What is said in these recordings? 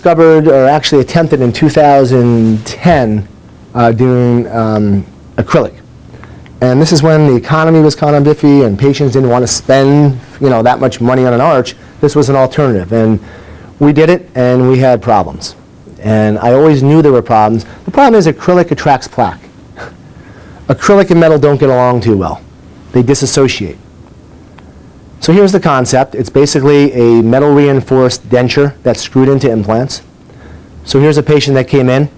discovered, or actually attempted in 2010, doing acrylic. And this is when the economy was kind of iffy and patients didn't want to spend, that much money on an arch. This was an alternative. And we did it, and we had problems. And I always knew there were problems. The problem is acrylic attracts plaque. Acrylic and metal don't get along too well. They disassociate. So here's the concept. It's basically a metal reinforced denture that's screwed into implants. So here's a patient that came in,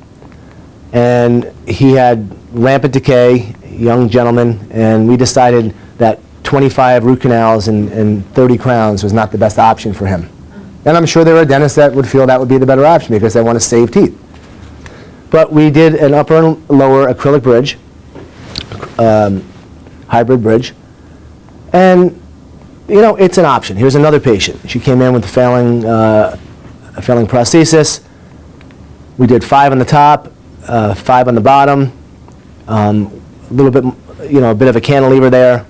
and he had rampant decay, young gentleman, and we decided that 25 root canals and 30 crowns was not the best option for him. And I'm sure there are dentists that would feel that would be the better option because they want to save teeth. But we did an upper and lower acrylic bridge, hybrid bridge, and it's an option. Here's another patient. She came in with a failing prosthesis. We did 5 on the top, 5 on the bottom, a little bit, a bit of a cantilever there.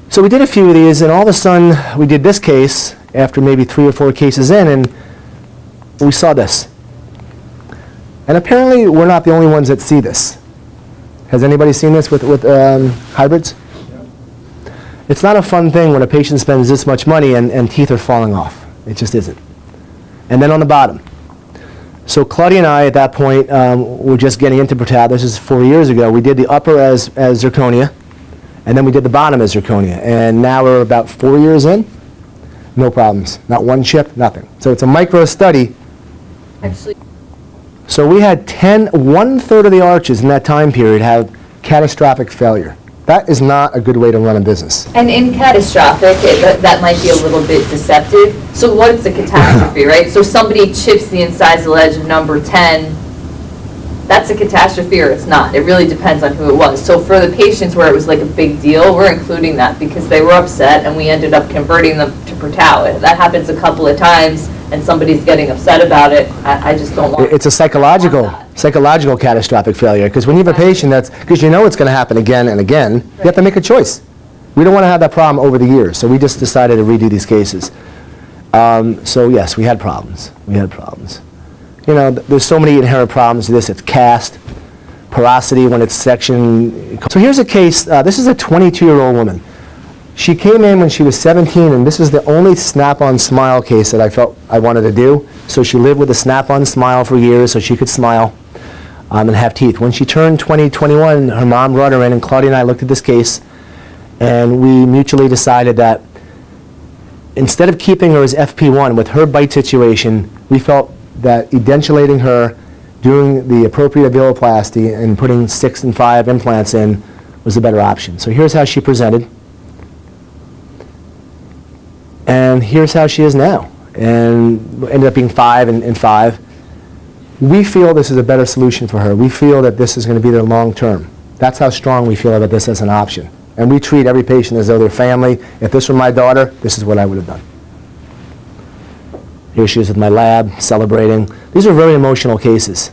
So we did a few of these, and all of a sudden we did this case after maybe 3 or 4 cases in, and we saw this. And apparently we're not the only ones that see this. Has anybody seen this with hybrids? It's not a fun thing when a patient spends this much money and teeth are falling off. It just isn't. And then on the bottom. So Claudia and I, at that point, were just getting into Protal. This is 4 years ago. We did the upper as zirconia, and then we did the bottom as zirconia. And now we're about 4 years in. No problems. Not one chip, nothing. So it's a micro study. Actually. So we had 1/3 of the arches in that time period have catastrophic failure. That is not a good way to run a business. And in catastrophic, that might be a little bit deceptive. So what's a catastrophe, right? So somebody chips the incisal edge of number 10. That's a catastrophe or it's not. It really depends on who it was. So for the patients where it was like a big deal, we're including that because they were upset and we ended up converting them to Protal. That happens a couple of times and somebody's getting upset about it. I just don't want. It's a psychological catastrophic failure, because when you have a patient because it's going to happen again and again, right. You have to make a choice. We don't want to have that problem over the years, so we just decided to redo these cases. So yes, we had problems. There's so many inherent problems to this. It's cast, porosity when it's section. So here's a case. This is a 22-year-old woman. She came in when she was 17, and this was the only Snap-on Smile case that I felt I wanted to do. So she lived with a Snap-on Smile for years so she could smile and have teeth. When she turned 20, 21, her mom brought her in, and Claudia and I looked at this case, and we mutually decided that instead of keeping her as FP1 with her bite situation, we felt that edentulating her, doing the appropriate alveoloplasty, and putting 6 and 5 implants in was a better option. So here's how she presented. And here's how she is now. And ended up being 5 and 5. We feel this is a better solution for her. We feel that this is going to be there long term. That's how strong we feel about this as an option. And we treat every patient as though they're family. If this were my daughter, this is what I would have done. Here she is with my lab, celebrating. These are very emotional cases.